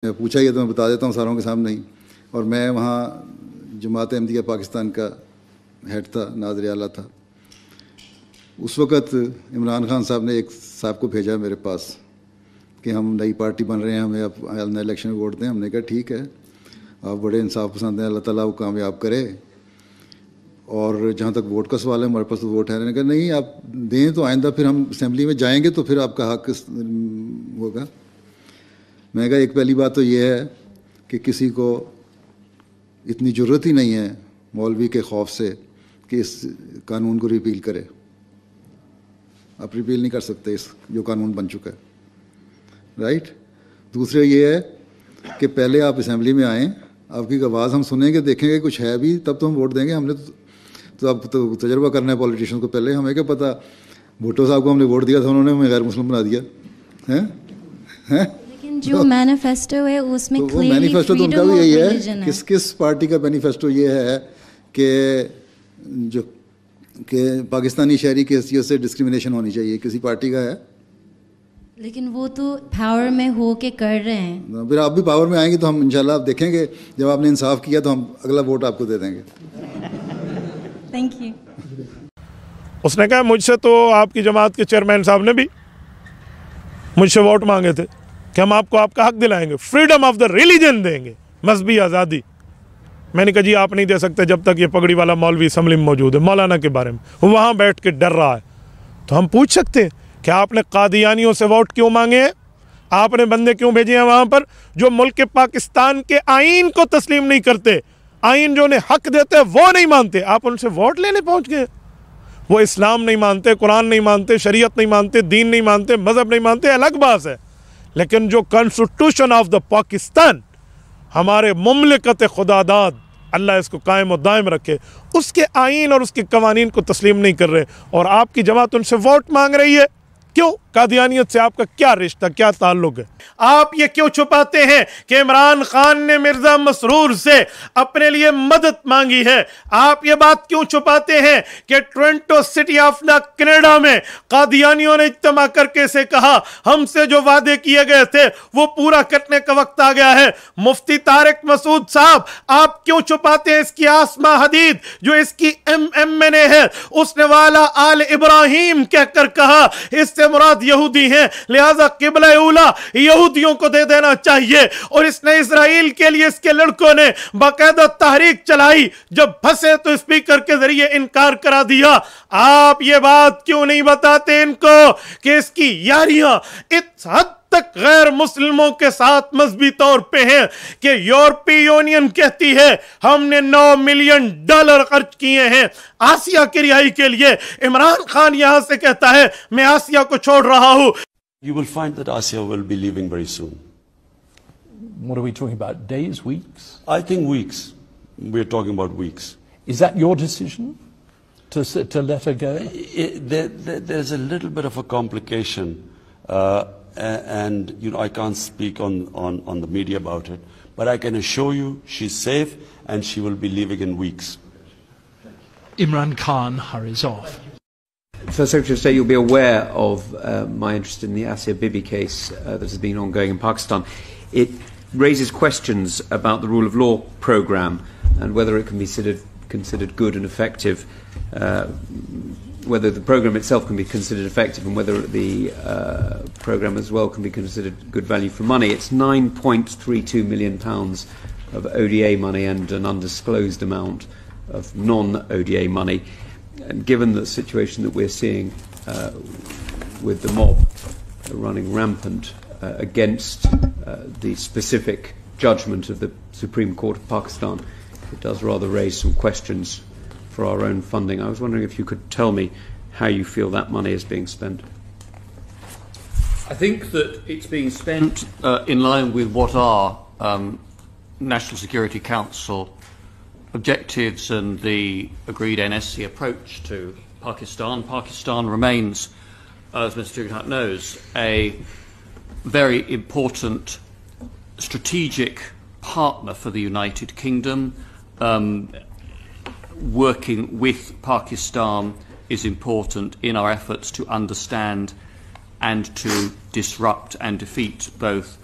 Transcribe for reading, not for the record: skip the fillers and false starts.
میں پوچھا یہ تو میں بتا دیتا ہوں ساروں کے سامنے ہی. اور میں وہاں جماعت احمدیہ پاکستان کا ہیڈ تھا, ناظر اعلیٰ تھا. اس وقت عمران خان صاحب نے ایک صاحب کو بھیجا میرے پاس کہ ہم نئی پارٹی بن رہے ہیں, ہمیں اب نئے الیکشن میں ووٹ دیں. ہم نے کہا ٹھیک ہے, آپ بڑے انصاف پسند ہیں, اللہ تعالیٰ وہ کامیاب کرے. اور جہاں تک ووٹ کا سوال ہے, ہمارے پاس تو ووٹ ہے. میں نے کہا نہیں, آپ دیں تو آئندہ پھر ہم اسمبلی میں جائیں گے تو پھر آپ کا حق ہوگا. میں نے کہا ایک پہلی بات تو یہ ہے کہ کسی کو اتنی ضرورت ہی نہیں ہے مولوی کے خوف سے کہ اس قانون کو ریپیل کرے. آپ ریپیل نہیں کر سکتے اس جو قانون بن چکا ہے, رائٹ. دوسرے یہ ہے کہ پہلے آپ اسمبلی میں آئیں, آپ کی آواز ہم سنیں گے, دیکھیں گے کچھ ہے بھی, تب تو ہم ووٹ دیں گے. ہم نے تو اب تو تجربہ کرنا ہے پولیٹیشین کو. پہلے ہمیں کیا پتہ, بھٹو صاحب کو ہم نے ووٹ دیا تھا, انہوں نے ہمیں غیر مسلم بنا دیا ہیں. جو مینیفیسٹو ہے اس میں وہ مینیفیسٹو تو ان کا بھی یہی ہے. کس پارٹی کا مینیفیسٹو یہ ہے کہ جو کہ پاکستانی شہری کی حیثیت سے ڈسکریمنیشن ہونی چاہیے, کسی پارٹی کا ہے؟ لیکن وہ تو پاور میں ہو کے کر رہے ہیں. پھر آپ بھی پاور میں آئیں گے تو ہم انشاءاللہ آپ دیکھیں گے, جب آپ نے انصاف کیا تو ہم اگلا ووٹ آپ کو دے دیں گے. Thank you. اس نے کہا مجھ سے تو آپ کی جماعت کے چیئرمین صاحب نے بھی مجھ سے ووٹ مانگے تھے کہ ہم آپ کو آپ کا حق دلائیں گے, فریڈم آف دا ریلیجن دیں گے, مذہبی آزادی. میں نے کہا جی آپ نہیں دے سکتے جب تک یہ پگڑی والا مولوی اسمبلی میں موجود ہے. مولانا کے بارے میں وہ وہاں بیٹھ کے ڈر رہا ہے. تو ہم پوچھ سکتے ہیں کہ آپ نے قادیانیوں سے ووٹ کیوں مانگے ہیں, آپ نے بندے کیوں بھیجے ہیں وہاں پر جو ملک پاکستان کے آئین کو تسلیم نہیں کرتے, آئین جو انہیں حق دیتے وہ نہیں مانتے. آپ ان سے ووٹ لینے پہنچ گئے. وہ اسلام نہیں مانتے, قرآن نہیں مانتے, شریعت نہیں مانتے, دین نہیں مانتے, مذہب نہیں مانتے, الگ بات ہے. لیکن جو کانسٹیٹیوشن آف دا پاکستان, ہمارے مملکت خدا داد, اللہ اس کو قائم و دائم رکھے, اس کے آئین اور اس کے قوانین کو تسلیم نہیں کر رہے, اور آپ کی جماعت ان سے ووٹ مانگ رہی ہے. کیوں؟ قادیانیت سے آپ کا کیا رشتہ, کیا تعلق ہے؟ آپ یہ کیوں چھپاتے ہیں کہ عمران خان نے مرزا مسرور سے اپنے لیے مدد مانگی ہے؟ آپ یہ بات کیوں چھپاتے ہیں کہ Toronto city of the Canada میں قادیانیوں نے اجتماع کر کے اسے کہا ہم سے جو وعدے کیے گئے تھے وہ پورا کرنے کا وقت آ گیا ہے؟ مفتی طارق مسعود صاحب, آپ کیوں چھپاتے ہیں اس کی آسما حدید جو اس کی MN ہے, اس نے والا آل ابراہیم کہہ کر کہا, اس سے مراد یہودی ہیں, لہذا قبلہ اولا یہودیوں کو دے دینا چاہیے. اور اس نے اسرائیل کے لیے اس کے لڑکوں نے باقاعدہ تحریک چلائی, جب پھنسے تو اسپیکر کے ذریعے انکار کرا دیا. آپ یہ بات کیوں نہیں بتاتے ان کو کہ اس کی یاریاں اس حد تک غیر مسلموں کے ساتھ مذہبی طور پہ ہیں کہ یورپی یونین کہتی ہے ہم نے $9 ملین خرچ کیے ہیں آسیہ کی رہائی کے لیے. عمران خان یہاں سے کہتا ہے میں آسیہ کو چھوڑ رہا ہوں. You will find that Asia will be leaving very soon. What are we talking about? Days, weeks? I think weeks. We're talking about weeks. Is that your decision to let her go? There's a little bit of a complication, and you know I can't speak on the media about it, but I can assure you she's safe and she will be leaving in weeks. Imran Khan hurries off. First Secretary of State, you'll be aware of my interest in the Asia Bibi case that has been ongoing in Pakistan. It raises questions about the rule of law program and whether it can be considered good and effective, whether the program itself can be considered effective and whether the program as well can be considered good value for money. It's £9.32 million of ODA money and an undisclosed amount of non-ODA money. And given the situation that we're seeing with the mob running rampant against the specific judgment of the Supreme Court of Pakistan, it does rather raise some questions for our own funding. I was wondering if you could tell me how you feel that money is being spent. I think that it's being spent in line with what are National Security Council objectives and the agreed NSC approach to Pakistan. Pakistan remains, as Mr. Tugendhat knows, a very important strategic partner for the United Kingdom. Working with Pakistan is important in our efforts to understand and to disrupt and defeat both